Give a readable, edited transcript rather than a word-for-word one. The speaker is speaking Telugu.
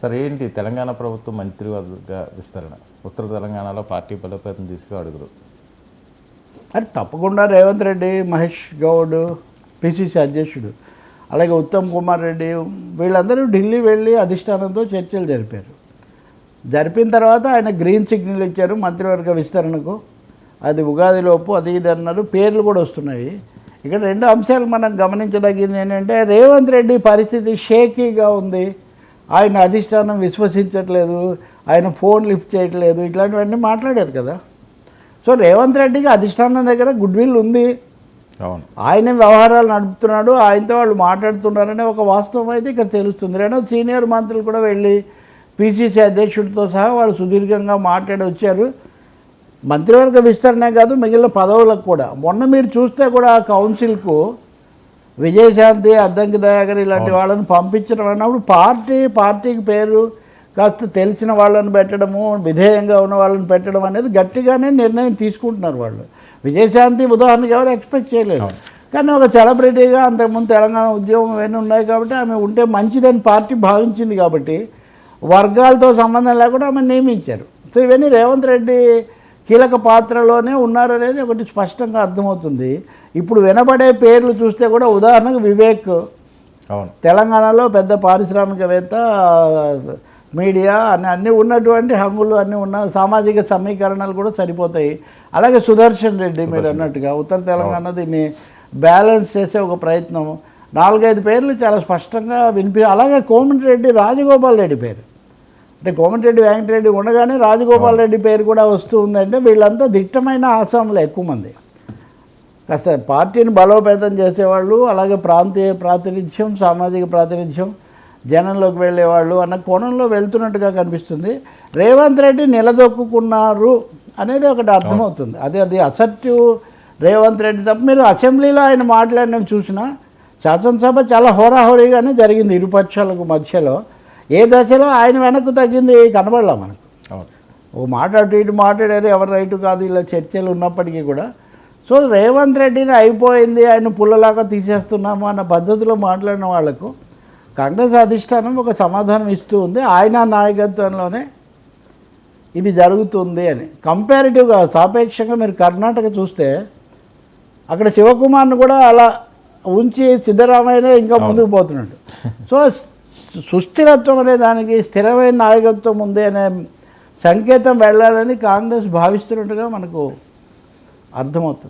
సరే, ఏంటి తెలంగాణ ప్రభుత్వం మంత్రివర్గ విస్తరణ, ఉత్తర తెలంగాణలో పార్టీ బలోపేతం దిశగా అడుగులు? అది తప్పకుండా రేవంత్ రెడ్డి, మహేష్ గౌడ్ పిసిసి అధ్యక్షుడు, అలాగే ఉత్తమ్ కుమార్ రెడ్డి వీళ్ళందరూ ఢిల్లీ వెళ్ళి అధిష్టానంతో చర్చలు జరిపిన తర్వాత ఆయన గ్రీన్ సిగ్నల్ ఇచ్చారు మంత్రివర్గ విస్తరణకు. అది ఉగాదిలోపు అది ఇది అన్నారు. పేర్లు కూడా వస్తున్నాయి. ఇక్కడ రెండు అంశాలు మనం గమనించదగింది ఏంటంటే, రేవంత్ రెడ్డి పరిస్థితి షేకీగా ఉంది. ఆయన అధిష్టానం విశ్వసించట్లేదు, ఆయన ఫోన్ లిఫ్ట్ చేయట్లేదు, ఇట్లాంటివన్నీ మాట్లాడారు కదా. సో రేవంత్ రెడ్డికి అధిష్టానం దగ్గర గుడ్ విల్ ఉంది. అవును, ఆయన వ్యవహారాలు నడుపుతున్నాడు, ఆయనతో వాళ్ళు మాట్లాడుతున్నారనే ఒక వాస్తవం అయితే ఇక్కడ తెలుస్తుంది. రెండోది సీనియర్ మంత్రులు కూడా వెళ్ళి పిసిసి అధ్యక్షుడితో సహా వాళ్ళు సుదీర్ఘంగా మాట్లాడి వచ్చారు. మంత్రివర్గ విస్తరణే కాదు, మిగిలిన పదవులకు కూడా. మొన్న మీరు చూస్తే కూడా ఆ కౌన్సిల్కు విజయశాంతి, అద్దంకి దయాకర్ ఇలాంటి వాళ్ళని పంపించడం అన్నప్పుడు పార్టీకి పేరు కాస్త తెలిసిన వాళ్ళని పెట్టడము, విధేయంగా ఉన్న వాళ్ళని పెట్టడం అనేది గట్టిగానే నిర్ణయం తీసుకుంటున్నారు వాళ్ళు. విజయశాంతి ఉదాహరణకి ఎవరు ఎక్స్పెక్ట్ చేయలేదు, కానీ ఒక సెలబ్రిటీగా అంతకుముందు తెలంగాణ ఉద్యోగం ఇవన్నీ ఉన్నాయి కాబట్టి ఆమె ఉంటే మంచిదని పార్టీ భావించింది కాబట్టి వర్గాలతో సంబంధం లేకుండా ఆమె నియమించారు. సో ఇవన్నీ రేవంత్ రెడ్డి కీలక పాత్రలోనే ఉన్నారనేది ఒకటి స్పష్టంగా అర్థమవుతుంది. ఇప్పుడు వినబడే పేర్లు చూస్తే కూడా ఉదాహరణకు వివేక్, అవును, తెలంగాణలో పెద్ద పారిశ్రామికవేత్త, మీడియా అన్నీ ఉన్నటువంటి హంగులు అన్నీ ఉన్న సామాజిక సమీకరణలు కూడా సరిపోతాయి. అలాగే సుదర్శన్ రెడ్డి మీరు అన్నట్టుగా ఉత్తర తెలంగాణ దీన్ని బ్యాలెన్స్ చేసే ఒక ప్రయత్నం. 4-5 పేర్లు చాలా స్పష్టంగా అలాగే కోమటిరెడ్డి రాజగోపాల్ రెడ్డి పేరు, అంటే కోమటిరెడ్డి వెంకటరెడ్డి ఉండగానే రాజగోపాల్ రెడ్డి పేరు కూడా వస్తూ ఉందంటే వీళ్ళంతా దిట్టమైన ఆసాములు ఎక్కువ మంది. కాస్త పార్టీని బలోపేతం చేసేవాళ్ళు, అలాగే ప్రాంతీయ ప్రాతినిధ్యం, సామాజిక ప్రాతినిధ్యం, జనంలోకి వెళ్ళేవాళ్ళు అన్న కోణంలో వెళ్తున్నట్టుగా కనిపిస్తుంది. రేవంత్ రెడ్డి నిలదొక్కున్నారు అనేది ఒకటి అర్థమవుతుంది. అది అసర్టివ్ రేవంత్ రెడ్డి తప్ప. మీరు అసెంబ్లీలో ఆయన మాట్లాడినవి చూసినా శాసనసభ చాలా హోరాహోరీగానే జరిగింది ఇరుపక్షాలకు మధ్యలో. ఏ దశలో ఆయన వెనక్కు తగ్గింది కనబడలా మనకు. ఓ మాట అటు ఇటు మాట్లాడారు, ఎవరు రైటు కాదు ఇలా చర్చలు ఉన్నప్పటికీ కూడా. సో రేవంత్ రెడ్డిని అయిపోయింది, ఆయన పుల్లలాగా తీసేస్తున్నాము అన్న పద్ధతిలో మాట్లాడిన వాళ్లకు కాంగ్రెస్ అధిష్టానం ఒక సమాధానం ఇస్తూ ఉంది. ఆయన నాయకత్వంలోనే ఇది జరుగుతుంది అని. కంపారిటివ్గా సాపేక్షంగా మీరు కర్ణాటక చూస్తే అక్కడ శివకుమార్ను కూడా అలా ఉంచి సిద్ధరామయ్యనే ఇంకా ముందుకు పోతున్నాడు. సో సుస్థిరత్వం అనే దానికి స్థిరమైన నాయకత్వం ఉంది అనే సంకేతం వెళ్ళాలని కాంగ్రెస్ భావిస్తున్నట్టుగా మనకు అర్థమవుతుంది.